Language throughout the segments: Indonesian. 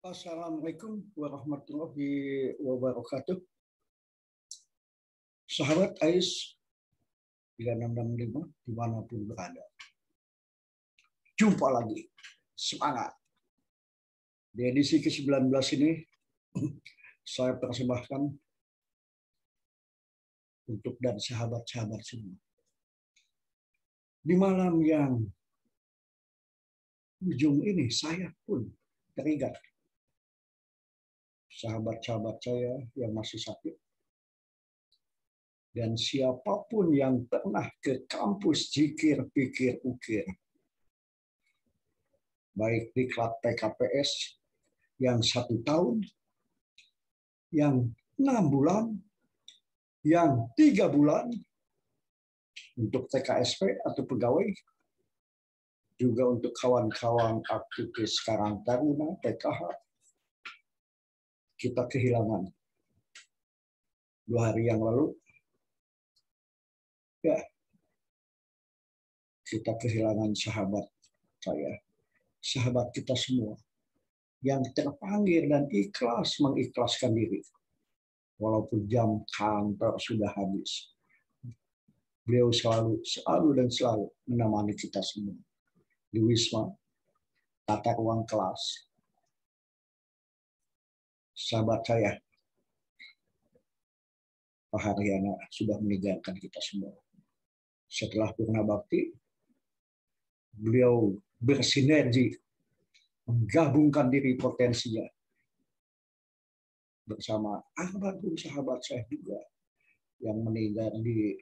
Assalamualaikum warahmatullahi wabarakatuh. Sahabat AIS 3665 dimanapun berada. Jumpa lagi. Semangat. Di edisi ke-19 ini saya persembahkan untuk dan sahabat-sahabat semua. Di malam yang ujung ini saya pun teringat sahabat-sahabat saya yang masih sakit. Dan siapapun yang pernah ke kampus Zikir Pikir Ukir, baik di Klat PKPS yang 1 tahun, yang 6 bulan, yang 3 bulan, untuk TKSP atau pegawai, juga untuk kawan-kawan aktivis Karang Taruna, PKH, kita kehilangan 2 hari yang lalu. Ya, kita kehilangan sahabat saya, sahabat kita semua, yang terpanggil dan ikhlas mengikhlaskan diri. Walaupun jam kantor sudah habis. Beliau selalu menemani kita semua. Di Wisma, tata ruang kelas. Sahabat saya, Pak Haryana, sudah meninggalkan kita semua. Setelah Purna Bakti, beliau bersinergi, menggabungkan diri potensinya bersama almarhum sahabat saya juga yang meninggal di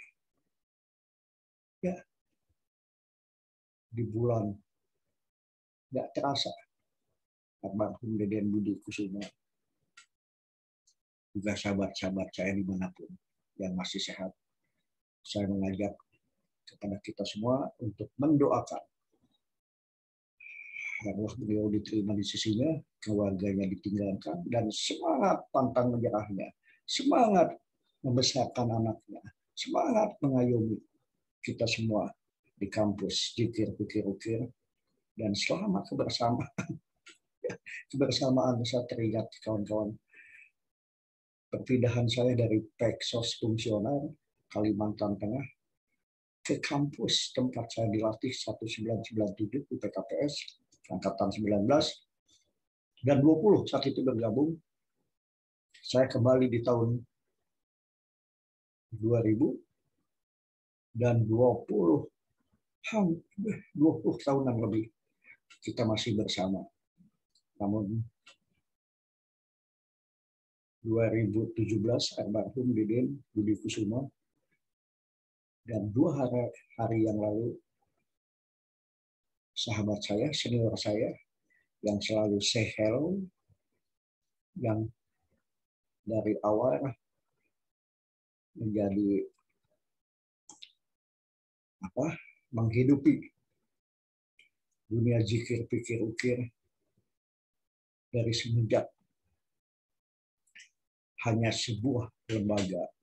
bulan nggak terasa, almarhum Deden Budi Kusuma, juga sahabat-sahabat saya dimanapun yang masih sehat. Saya mengajak kepada kita semua untuk mendoakan arwah beliau diterima di sisinya, keluarganya ditinggalkan, dan semangat pantang menyerahnya, semangat membesarkan anaknya, semangat mengayomi kita semua di kampus Zikir Pikir Ukir, dan selama kebersamaan saya teringat kawan-kawan, perpindahan saya dari Peksos fungsional Kalimantan Tengah ke kampus tempat saya dilatih 1997 di PKPS Angkatan 19 dan 20 saat itu bergabung. Saya kembali di tahun 2000 dan 20 tahunan lebih kita masih bersama. Namun 2017 almarhum Deden Budi Kusuma, dan 2 hari yang lalu sahabat saya, senior saya, yang selalu say hello, yang dari awal menjadi menghidupi dunia Zikir Pikir Ukir dari semenjak hanya sebuah lembaga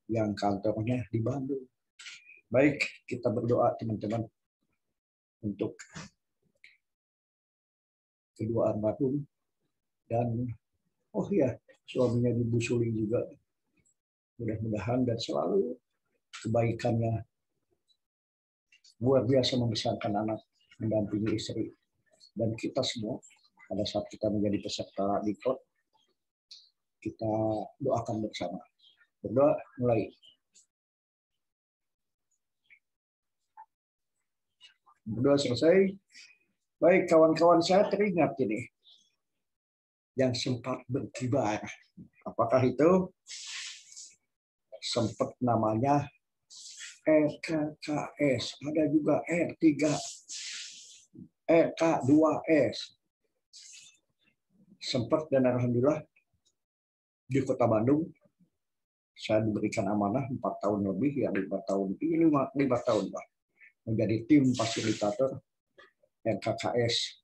yang kantornya di Bandung. Baik, kita berdoa teman-teman untuk kedua almarhum, dan suaminya Ibu Suli juga, mudah-mudahan dan selalu kebaikannya luar biasa membesarkan anak, mendampingi istri, dan kita semua pada saat kita menjadi peserta diklat, kita doakan bersama. Berdoa mulai. Berdoa selesai. Baik, kawan-kawan saya teringat ini yang sempat berkibar. Apakah itu sempat namanya RKKS, ada juga R3, RK2S. Sempat, dan alhamdulillah di Kota Bandung saya diberikan amanah 4 tahun lebih, ya 5 tahun lah, menjadi tim fasilitator RKKS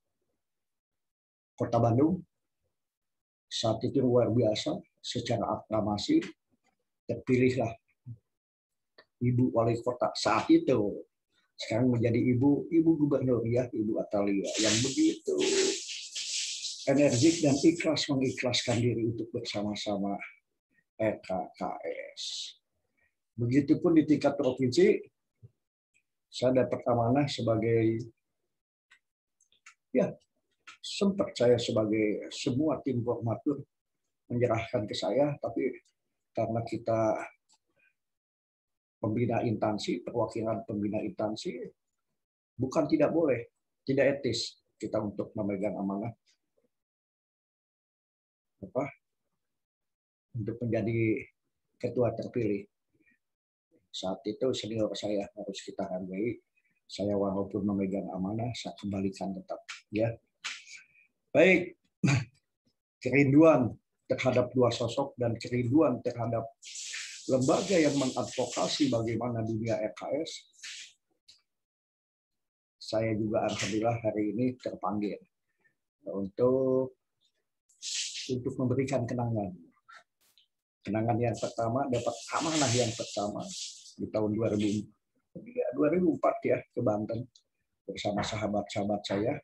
Kota Bandung. Saat itu luar biasa, secara aklamasi terpilihlah Ibu Wali Kota saat itu, sekarang menjadi Ibu Gubernur, ya, Ibu Atalia, yang begitu energik dan ikhlas mengikhlaskan diri untuk bersama-sama RKKS. Begitupun di tingkat provinsi, saya dapat amanah sebagai, ya sempat saya sebagai semua tim formatur menyerahkan ke saya, tapi karena kita pembina instansi, perwakilan pembina instansi, bukan tidak boleh, tidak etis kita untuk memegang amanah untuk menjadi ketua terpilih. Saat itu senior saya harus kita hargai. Saya walaupun memegang amanah, saya kembalikan tetap. Ya, baik. Kerinduan terhadap dua sosok dan kerinduan terhadap lembaga yang mengadvokasi bagaimana dunia RKS. Saya juga alhamdulillah hari ini terpanggil untuk memberikan kenangan. Kenangan yang pertama, dapat amanah yang pertama di tahun 2004 ya, ke Banten bersama sahabat-sahabat saya,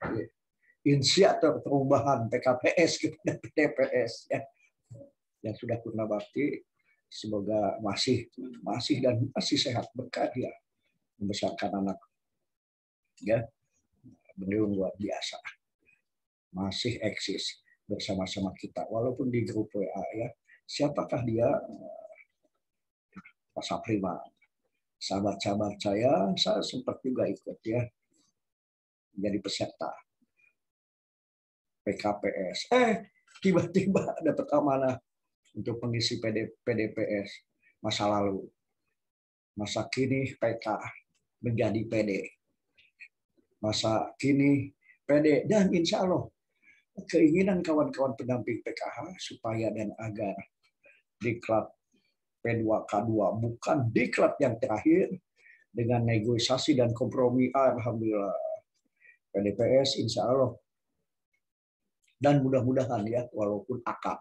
inisiator perubahan PKPS kepada PDPS ya, yang sudah purna bakti. Semoga masih sehat berkarya membesarkan anak ya. Beliau luar biasa, masih eksis bersama-sama kita walaupun di grup WA ya. Siapakah dia? Pak Saprima. Sahabat-sahabat saya sempat juga ikut ya menjadi peserta PKPS. Tiba-tiba dapat amanah untuk mengisi PDPS masa lalu. Masa kini PK menjadi PD. Masa kini PD, dan insya Allah keinginan kawan-kawan pendamping PKH supaya dan agar diklat P2K2 bukan diklat yang terakhir, dengan negosiasi dan kompromi alhamdulillah PDPS insya Allah dan mudah-mudahan ya walaupun akad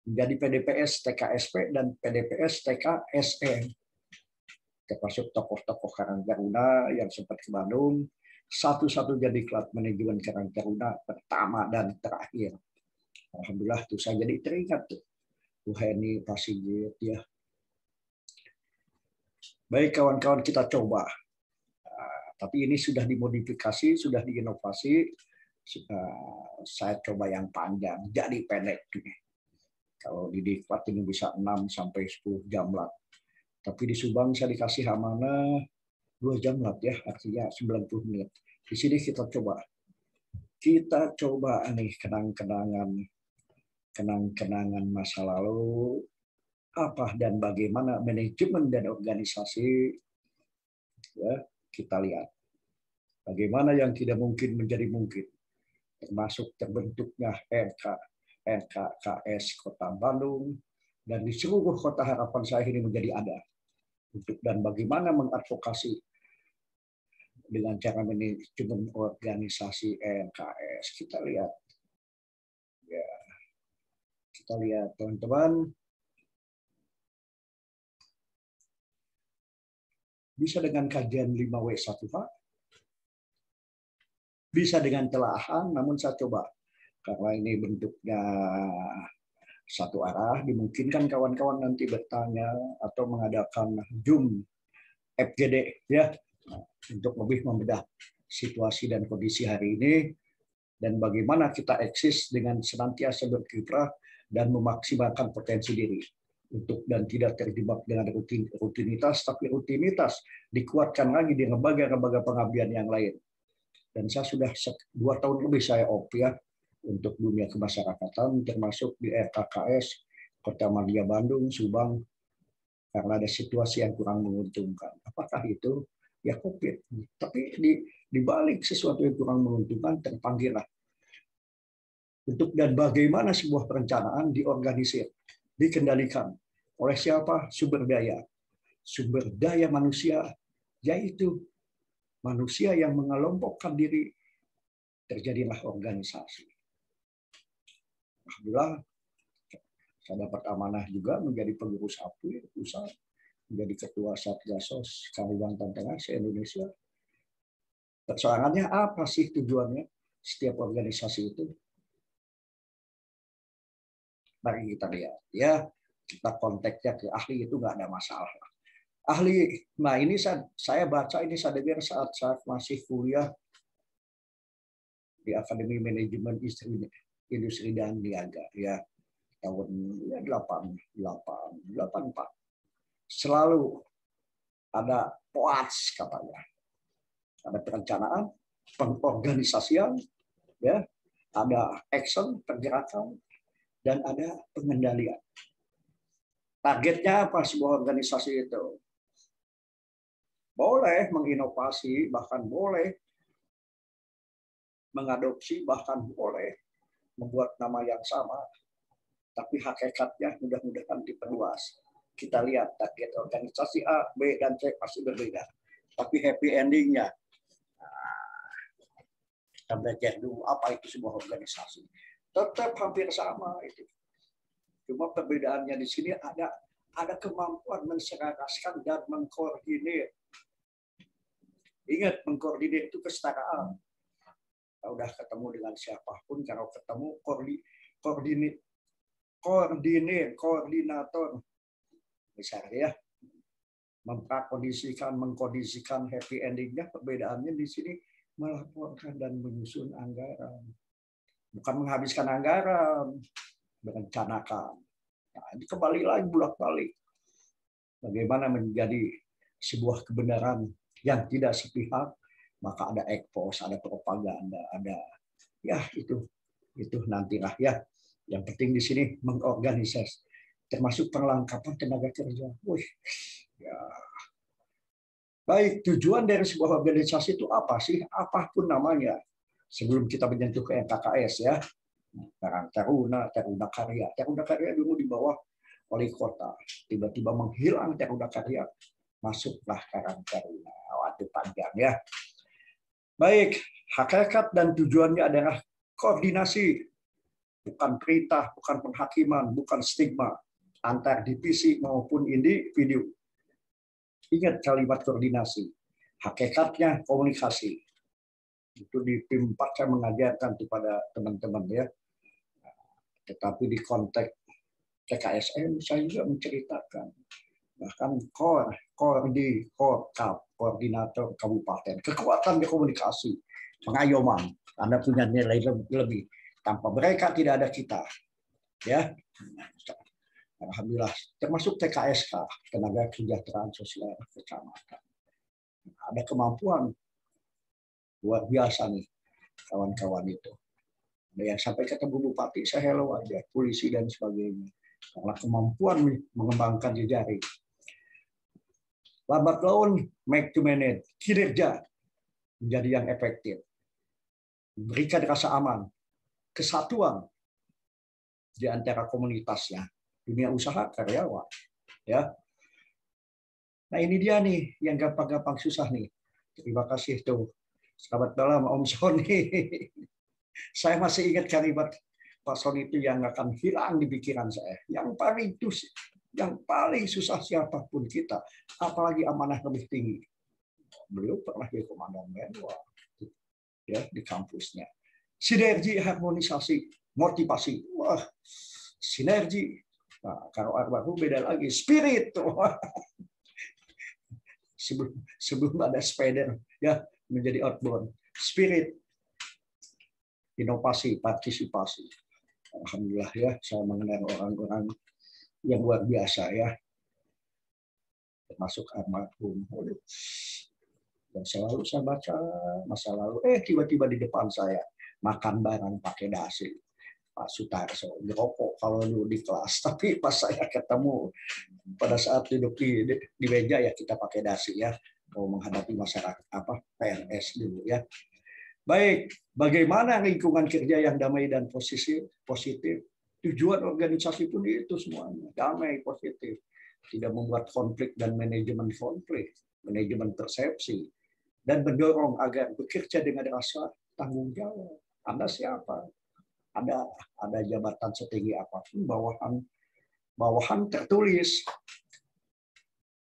menjadi PDPS TKSP dan PDPS TKSE, termasuk tokoh-tokoh Karang Taruna yang sempat ke Bandung, satu-satunya diklat manajemen Karang Taruna pertama dan terakhir. Alhamdulillah tuh saya jadi teringat tuh Bu Heni Pasigit ya. Baik kawan-kawan, kita coba. Tapi ini sudah dimodifikasi, sudah diinovasi. Saya coba yang panjang, jadi pendek. Kalau di diklat ini bisa 6 sampai 10 jam lah. Tapi di Subang saya dikasih amanah 2 jam lah ya, artinya 90 menit. Di sini kita coba nih kenang-kenangan masa lalu, apa dan bagaimana manajemen dan organisasi ya, kita lihat bagaimana yang tidak mungkin menjadi mungkin, termasuk terbentuknya RKKS Kota Bandung, dan di seluruh kota harapan saya ini menjadi ada untuk dan bagaimana mengadvokasi dengan cara manajemen organisasi RKS. Kita lihat ya, kita lihat teman-teman. Bisa dengan kajian 5W1H, bisa dengan telahan, namun saya coba karena ini bentuknya satu arah, dimungkinkan kawan-kawan nanti bertanya atau mengadakan Zoom FGD ya untuk lebih membedah situasi dan kondisi hari ini dan bagaimana kita eksis dengan senantiasa berkiprah dan memaksimalkan potensi diri untuk dan tidak terjebak dengan rutinitas, tapi rutinitas dikuatkan lagi di lembaga-lembaga pengabdian yang lain. Dan saya sudah 2 tahun lebih saya op ya untuk dunia kemasyarakatan, termasuk di RKKS Kota Madia Bandung, Subang, karena ada situasi yang kurang menguntungkan. Apakah itu? Ya COVID. Tapi di balik sesuatu yang kurang menguntungkan terpanggillah untuk dan bagaimana sebuah perencanaan diorganisir, dikendalikan oleh siapa? Sumber daya manusia, yaitu manusia yang mengelompokkan diri, terjadilah organisasi. Alhamdulillah saya dapat amanah juga menjadi pengurus API pusat, menjadi ketua Satgasos Kalimantan Tengah se-Indonesia. Persoalannya apa sih tujuannya setiap organisasi itu? Mari kita lihat ya, kita konteksnya ke ahli itu nggak ada masalah. Ahli, nah ini saya baca ini saya dengar saat masih kuliah di Akademi Manajemen Industri dan Niaga ya tahun 84. Selalu ada POAS katanya, ada perencanaan, pengorganisasian, ya, ada action, pergerakan, dan ada pengendalian. Targetnya apa sebuah organisasi itu? Boleh menginovasi, bahkan boleh mengadopsi, bahkan boleh membuat nama yang sama, tapi hakikatnya mudah-mudahan diperluas. Kita lihat target organisasi A, B, dan C pasti berbeda. Tapi happy endingnya, kita belajar dulu apa itu sebuah organisasi. Tetap hampir sama itu. Cuma perbedaannya di sini ada kemampuan menselaraskan dan mengkoordinir. Ingat, mengkoordinir itu kesetaraan. Kalau udah ketemu dengan siapapun, kalau ketemu koordinator besar ya, mengkondisikan happy endingnya. Perbedaannya di sini melaporkan dan menyusun anggaran, bukan menghabiskan anggaran, merencanakan. Nah, ini kembali lagi bolak-balik bagaimana menjadi sebuah kebenaran yang tidak sepihak, maka ada ekspos, ada propaganda, ada ya itu nantilah ya. Yang penting di sini mengorganisasi, termasuk perlengkapan tenaga kerja. Wih, ya. Baik, tujuan dari sebuah organisasi itu apa sih? Apapun namanya. Sebelum kita menyentuh ke NKKS ya, Karang Taruna Karya. Taruna Karya dulu di bawah wali kota. Tiba-tiba menghilang Taruna Karya, masuklah Karang Taruna. Waktu panjang ya. Baik, hakikat dan tujuannya adalah koordinasi. Bukan perintah, bukan penghakiman, bukan stigma antar divisi maupun individu. Ingat kalimat koordinasi. Hakikatnya komunikasi. Itu di tim 4 saya mengajarkan kepada teman-teman ya. Tetapi di konteks TKSM saya juga menceritakan. Bahkan koordinator kabupaten. Kekuatan di komunikasi. Pengayoman. Anda punya nilai lebih. Tanpa mereka tidak ada kita. Ya. Alhamdulillah, termasuk TKSK, Tenaga Kesejahteraan Sosial Kecamatan. Ada kemampuan luar biasa nih kawan-kawan itu. Ada yang sampai ketemu bupati, saya hello aja, polisi dan sebagainya. Karena kemampuan mengembangkan jejaring. Lambat laun, make to manage, kinerja menjadi yang efektif. Berikan rasa aman, kesatuan di antara komunitasnya, dunia usaha, karyawan. Ya. Nah ini dia nih yang gampang-gampang susah nih. Terima kasih tuh. Selamat malam Om Sony. Saya masih ingat kalimat Pak Sony itu yang akan hilang di pikiran saya. Yang paling susah siapapun kita, apalagi amanah lebih tinggi. Beliau pernah jadi komandan menwa ya di kampusnya. Sinergi, harmonisasi, motivasi. Wah, sinergi. Nah, kalau almarhum beda lagi, spirit. Sebelum ada spider ya menjadi outbound. Spirit, inovasi, partisipasi. Alhamdulillah ya, saya mengenal orang-orang yang luar biasa ya. Termasuk almarhum. Dan selalu saya baca masa lalu, tiba-tiba di depan saya makan bareng pakai dasi. Pak Sutarso, ngerokok kalau dulu di kelas. Tapi pas saya ketemu, pada saat duduk di meja ya kita pakai dasi ya. Mau menghadapi masyarakat PNS dulu ya. Baik, bagaimana lingkungan kerja yang damai dan positif? Tujuan organisasi pun itu semuanya, damai, positif. Tidak membuat konflik dan manajemen konflik, manajemen persepsi. Dan mendorong agar bekerja dengan rasa tanggung jawab. Anda siapa? Ada jabatan setinggi apapun, bawahan tertulis.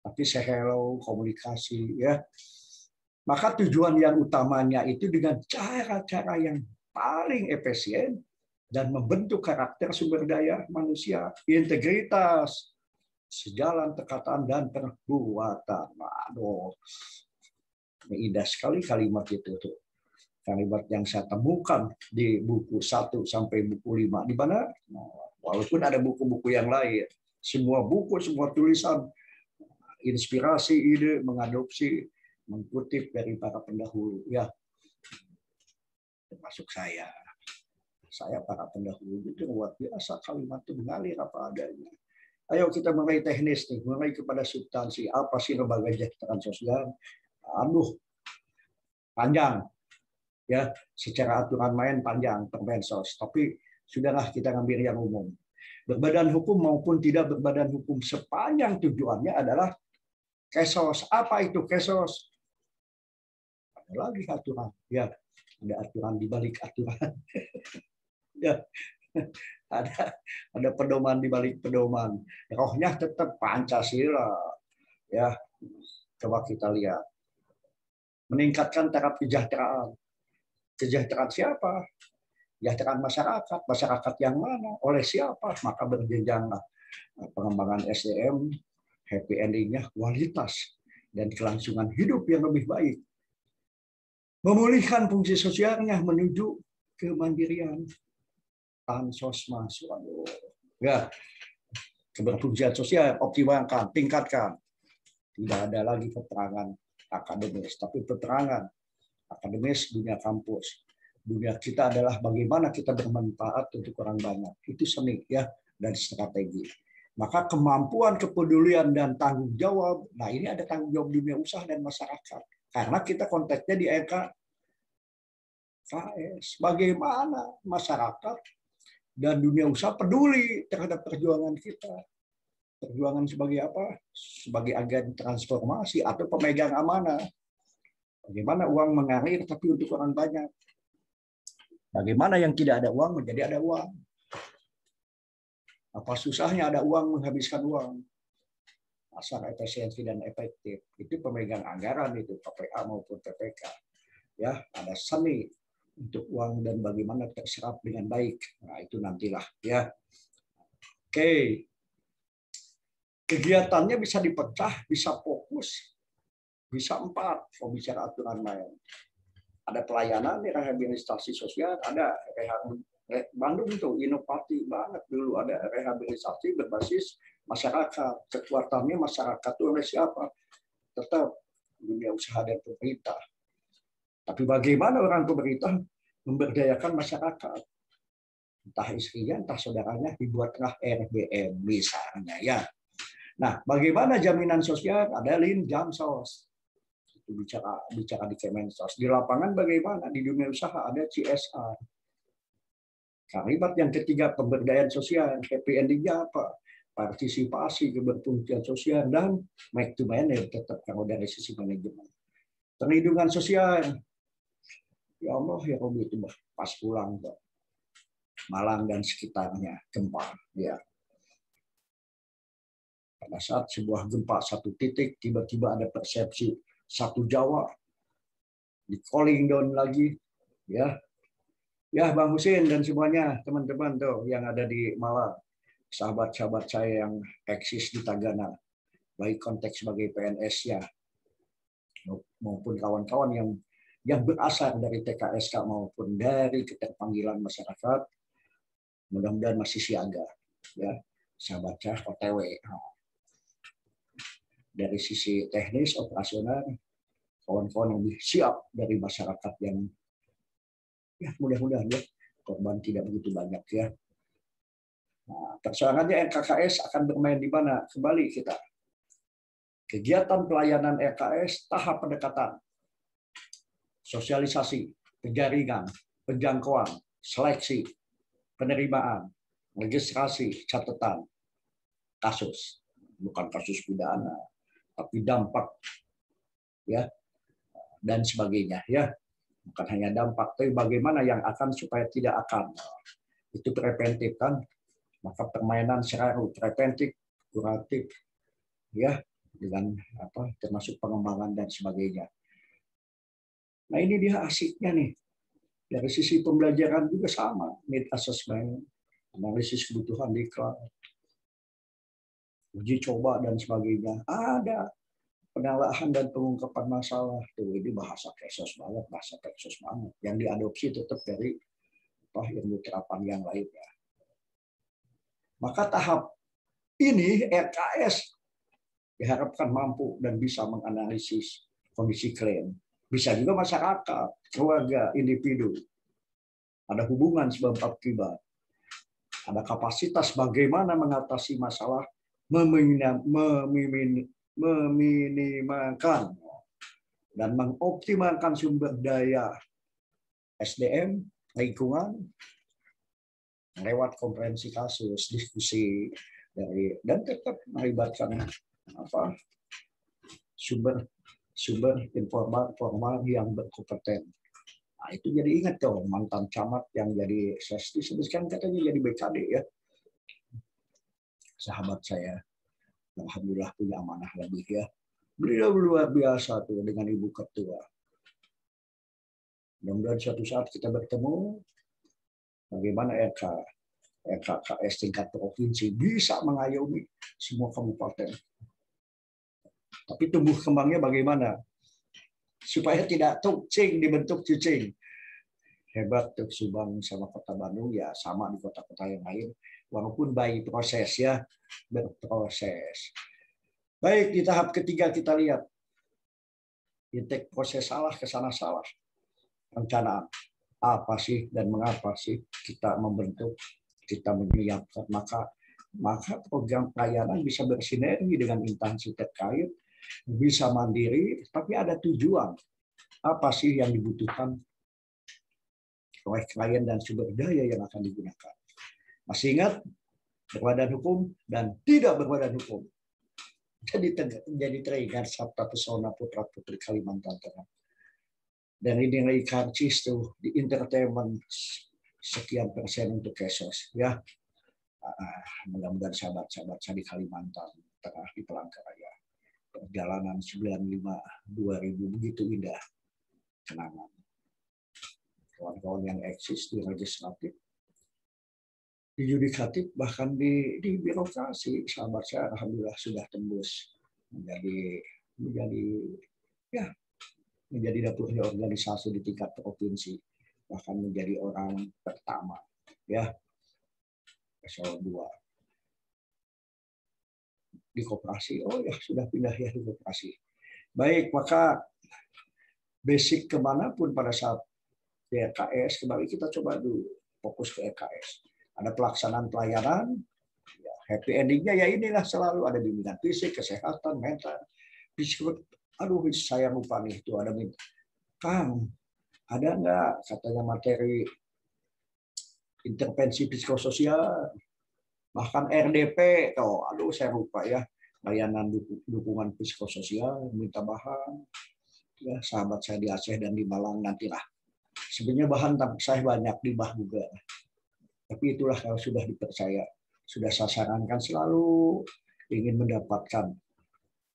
Tapi hello, komunikasi ya. Maka tujuan yang utamanya itu dengan cara-cara yang paling efisien dan membentuk karakter sumber daya manusia, integritas, sejalan perkataan dan perbuatan. Aduh, ini indah sekali kalimat itu tuh. Kalimat yang saya temukan di buku 1 sampai buku 5. Di mana? Walaupun ada buku-buku yang lain, semua buku, semua tulisan, inspirasi, ide, mengadopsi, mengutip dari para pendahulu. Ya, termasuk saya. Saya para pendahulu itu luar biasa, kalimat itu mengalir apa adanya. Ayo kita mulai teknis nih, mulai kepada substansi. Apa sih lembaga kesejahteraan sosial? Aduh, panjang. Ya, secara aturan main panjang Permensos. Tapi sudahlah kita ngambil yang umum. Berbadan hukum maupun tidak berbadan hukum sepanjang tujuannya adalah kesos. Apa itu kesos? Ada lagi aturan. Ya, ada aturan di balik aturan. Ya, ada pedoman di balik pedoman. Rohnya tetap Pancasila. Ya, coba kita lihat. Meningkatkan taraf kesejahteraan. Kesejahteraan siapa? Kesejahteraan masyarakat. Masyarakat yang mana? Oleh siapa? Maka berjenjanglah pengembangan SDM, happy ending-nya kualitas dan kelangsungan hidup yang lebih baik. Memulihkan fungsi sosialnya menuju kemandirian. Tansosmas, ya, keberfungsian sosial optimalkan, tingkatkan. Tidak ada lagi keterangan akademis, tapi keterangan akademis dunia kampus. Dunia kita adalah bagaimana kita bermanfaat untuk orang banyak. Itu seni ya dan strategi. Maka kemampuan, kepedulian dan tanggung jawab. Nah, ini ada tanggung jawab dunia usaha dan masyarakat. Karena kita konteksnya di RKKS. Bagaimana masyarakat dan dunia usaha peduli terhadap perjuangan kita. Perjuangan sebagai apa? Sebagai agen transformasi atau pemegang amanah. Bagaimana uang mengalir tapi untuk orang banyak. Bagaimana yang tidak ada uang menjadi ada uang. Apa susahnya ada uang menghabiskan uang. Asal efisiensi dan efektif. Itu pemegang anggaran itu, KPA maupun PPK. Ya, ada seni untuk uang dan bagaimana terserap dengan baik. Nah, itu nantilah ya. Oke. Kegiatannya bisa dipecah, bisa fokus, bisa 4 kalau bicara aturan main. Ada pelayanan, rehabilitasi sosial, ada Bandung itu inovatif banget dulu, ada rehabilitasi berbasis masyarakat. Kekuatannya masyarakat itu oleh siapa? Tetap dunia usaha dan pemerintah. Tapi bagaimana orang pemerintah memberdayakan masyarakat? Entah istrinya, entah saudaranya, dibuatlah RBM misalnya ya. Nah, bagaimana jaminan sosial? Ada Linjamsos. Itu bicara di Kemensos. Di lapangan bagaimana? Di dunia usaha ada CSR. Kalimat yang ketiga, pemberdayaan sosial. Happy ending-nya apa? Partisipasi, keberfungsian sosial, dan make to manage tetap kalau dari sisi manajemen. Perlindungan sosial. Ya Allah, ya Robi itu pas pulang ke Malang dan sekitarnya gempa. Ya. Pada saat sebuah gempa satu titik, tiba-tiba ada persepsi satu Jawa di calling down lagi, ya. Ya, Bang Husin dan semuanya, teman-teman tuh yang ada di Malang, sahabat-sahabat saya yang eksis di Tagana, baik konteks sebagai PNS ya, maupun kawan-kawan yang berasal dari TKSK maupun dari keterpanggilan masyarakat, mudah-mudahan masih siaga, ya, sahabat saya OTW. Dari sisi teknis operasional, kawan-kawan yang lebih siap dari masyarakat yang ya mudah-mudahan ya korban tidak begitu banyak ya. Nah, persoalannya RKKS akan bermain di mana? Kembali kita. Kegiatan pelayanan RKS tahap pendekatan, sosialisasi, penjaringan, penjangkauan, seleksi, penerimaan, registrasi, catatan, kasus, bukan kasus pidana, tapi dampak ya dan sebagainya ya. Bukan hanya dampak, tapi bagaimana yang akan supaya tidak akan. Itu preventif kan. Maka permainan selalu preventif, kuratif, ya, dengan apa termasuk pengembangan dan sebagainya. Nah ini dia asiknya nih. Dari sisi pembelajaran juga sama, need assessment, analisis kebutuhan diklat, uji coba dan sebagainya. Ada penelaahan dan pengungkapan masalah. Tuh, ini bahasa Kesos banget, bahasa Kesos banget. Yang diadopsi tetap dari ilmu terapan yang lainnya. Maka tahap ini RKS diharapkan mampu dan bisa menganalisis kondisi klien. Bisa juga masyarakat, keluarga, individu. Ada hubungan sebab akibat. Ada kapasitas bagaimana mengatasi masalah, meminimalkan dan mengoptimalkan sumber daya SDM, lingkungan, lewat komprehensi kasus, diskusi, dan tetap melibatkan sumber informal formal yang berkompeten. Nah, itu jadi ingat tuh mantan camat yang jadi disebutkan katanya jadi BKD ya. Sahabat saya, alhamdulillah punya amanah lebih ya. Beliau luar biasa tuh dengan Ibu Ketua. Mudah-mudahan suatu saat kita bertemu bagaimana RKKS tingkat provinsi bisa mengayomi semua kabupaten. Tapi tumbuh kembangnya bagaimana? Supaya tidak dibentuk cicing. Hebat tuh Subang sama Kota Bandung ya sama di kota-kota yang lain. Walaupun by proses ya, berproses. Baik, di tahap ketiga kita lihat. Intake proses salah, kesana salah. Rencana apa sih dan mengapa sih kita membentuk, kita menyiapkan. Maka program pelayanan bisa bersinergi dengan instansi terkait, bisa mandiri, tapi ada tujuan. Apa sih yang dibutuhkan oleh klien dan sumber daya yang akan digunakan. Masih ingat berbadan hukum dan tidak berbadan hukum. Jadi teringat Sabta Pesona Putra Putri Kalimantan Tengah. Dan ini nilai karcis tuh di entertainment sekian persen untuk Kesos ya. Mudah-mudahan sahabat-sahabat saya di Kalimantan Tengah di Palangkaraya. Perjalanan 95-2000 begitu indah. Kenangan. Kawan-kawan yang eksis di legislatif, di yudikatif, bahkan di birokrasi, sahabat saya alhamdulillah sudah tembus menjadi dapurnya organisasi di tingkat provinsi, bahkan menjadi orang pertama ya eselon 2 di koperasi. Oh ya sudah pindah ya di koperasi. Baik, maka basic kemanapun pada saat di RKS, kembali kita coba dulu fokus ke RKS. Ada pelaksanaan pelayanan, ya, happy endingnya ya inilah selalu ada bimbingan fisik, kesehatan, mental, psikologi. Aduh, saya lupa nih itu ada Kang, ada nggak katanya materi intervensi psikososial, bahkan RDP, aduh saya lupa ya, layanan dukungan psikososial, minta bahan, ya sahabat saya di Aceh dan di Malang nantilah. Sebenarnya bahan saya banyak di Bah juga. Tapi itulah kalau sudah dipercaya, sudah sasaran kan selalu ingin mendapatkan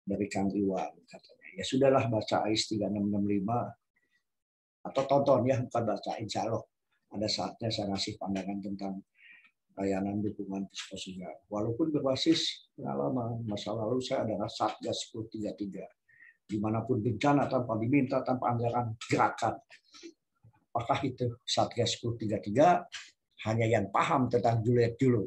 dari Kang Iwan katanya. Ya sudahlah baca AIS 3665 atau tonton ya, bukan baca, insya Allah. Ada saatnya saya ngasih pandangan tentang layanan dukungan psikososial. Walaupun berbasis pengalaman, masa lalu saya adalah Satgas 1033. Dimanapun bencana tanpa diminta, tanpa anggaran, gerakan. Apakah itu Satgas 1033 hanya yang paham tentang Juliet Julu.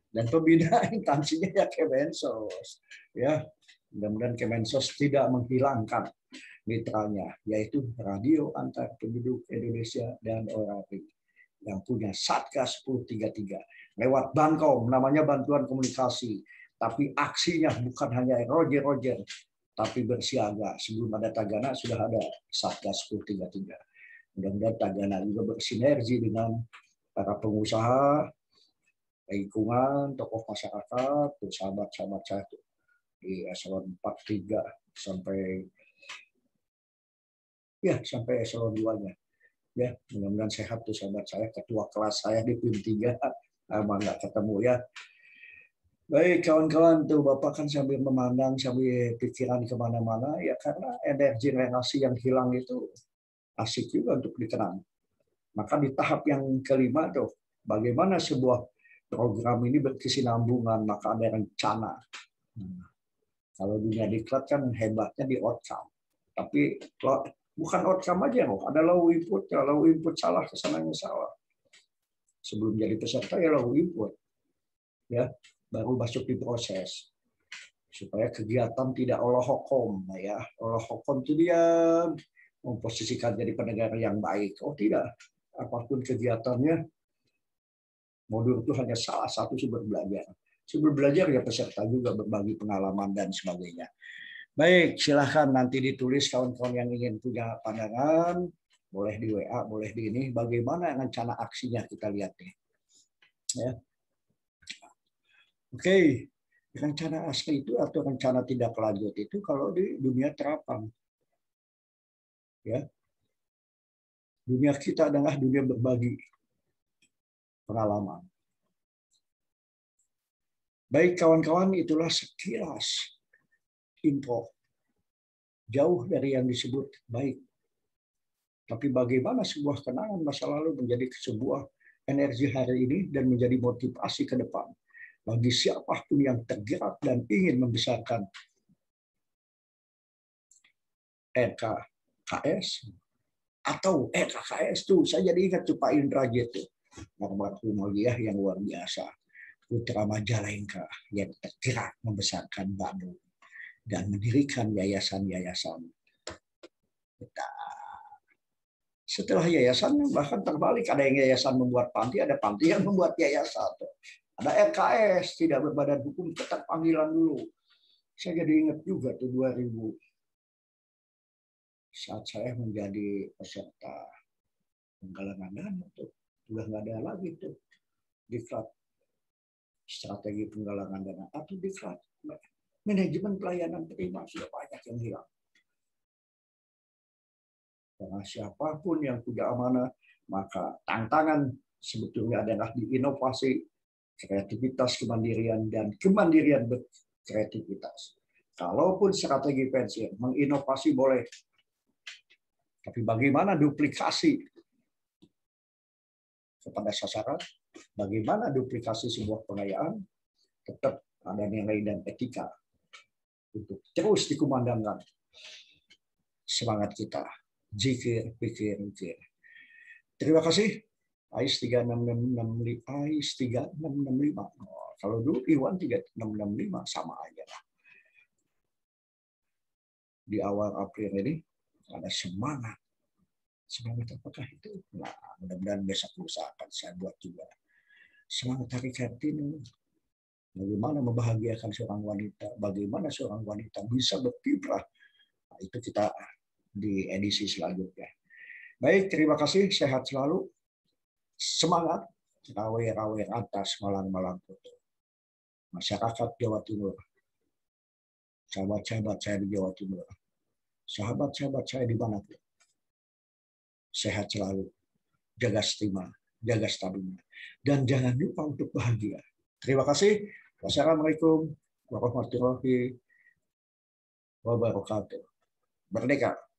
Dan pembina instansinya ya Kemensos. Ya, mudah-mudahan Kemensos tidak menghilangkan mitranya, yaitu radio antar penduduk Indonesia dan orang yang punya Satgas 1033. Lewat Bankom, namanya bantuan komunikasi. Tapi aksinya bukan hanya Roger, tapi bersiaga. Sebelum ada Tagana sudah ada Satgas 1033. Mudah-mudahan Tagana juga bersinergi dengan para pengusaha, lingkungan, tokoh masyarakat, sahabat-sahabat saya di eselon 43 sampai eselon 2-nya. Ya, mudah-mudahan sehat tuh sahabat saya, ketua kelas saya di PIM 3, lama nggak ketemu ya. Baik kawan-kawan, tuh Bapak kan sambil memandang, sambil pikiran kemana-mana, ya karena energi relasi yang hilang itu asik juga untuk dikenang. Maka di tahap yang kelima tuh, bagaimana sebuah program ini berkesinambungan, maka ada rencana. Kalau dunia diklat kan hebatnya di outcome. Tapi bukan outcome aja loh, ada low input, low input salah, kesananya salah. Sebelum jadi peserta ya low input. Ya, baru masuk di proses. Supaya kegiatan tidak olohokom, ya. Olohokom itu dia memposisikan jadi pendengar yang baik. Oh tidak, apapun kegiatannya, modul itu hanya salah satu sumber belajar. Sumber belajar ya peserta juga berbagi pengalaman dan sebagainya. Baik, silahkan nanti ditulis kawan-kawan yang ingin punya pandangan, boleh di WA, boleh di ini. Bagaimana rencana aksinya kita lihat nih. Ya. Oke, rencana asli itu atau rencana tindak lanjut itu kalau di dunia terapan. Ya. Dunia kita adalah dunia berbagi pengalaman. Baik kawan-kawan, itulah sekilas info. Jauh dari yang disebut baik. Tapi bagaimana sebuah kenangan masa lalu menjadi sebuah energi hari ini dan menjadi motivasi ke depan. Bagi siapapun yang tergerak dan ingin membesarkan RKKS atau RKKS tuh, saya jadi ingat tuh Pak Indrajit tuh, almarhum mulia yang luar biasa, putra Majalengka yang tergerak membesarkan Bandung dan mendirikan yayasan-yayasan. Setelah yayasan bahkan terbalik, ada yang yayasan membuat panti, ada panti yang membuat yayasan. Ada RKS, tidak berbadan hukum, tetap panggilan dulu. Saya jadi ingat juga tuh 2000 saat saya menjadi peserta penggalangan dana tuh, udah nggak ada lagi tuh diklat strategi penggalangan dana atau diklat manajemen pelayanan terima, sudah banyak yang hilang. Karena siapapun yang punya amanah, maka tantangan sebetulnya adalah di inovasi, kreativitas, kemandirian, dan kemandirian berkreativitas. Kalaupun strategi pensiun, menginovasi boleh. Tapi bagaimana duplikasi kepada sasaran, bagaimana duplikasi sebuah pengayaan, tetap ada nilai dan etika untuk terus dikumandangkan semangat kita. Zikir, pikir, mikir. Terima kasih. AIS 3665, AIS 3665. Oh, kalau dulu Iwan 3665 sama aja lah. Di awal April ini ada semangat. Semangat apakah itu? Nah, mudah-mudahan besok lusa akan saya buat juga. Semangat hari Kartini. Bagaimana membahagiakan seorang wanita, bagaimana seorang wanita bisa berkiprah. Nah, itu kita di edisi selanjutnya. Baik, terima kasih. Sehat selalu. Semangat. Rawe-rawe atas malang-malang foto. Masyarakat Jawa Timur. Sahabat-sahabat saya di Jawa Timur. Sahabat-sahabat saya di mana pun. Sehat selalu. Jaga stima, jaga stamina. Dan jangan lupa untuk bahagia. Terima kasih. Wassalamualaikum warahmatullahi wabarakatuh. Merdeka.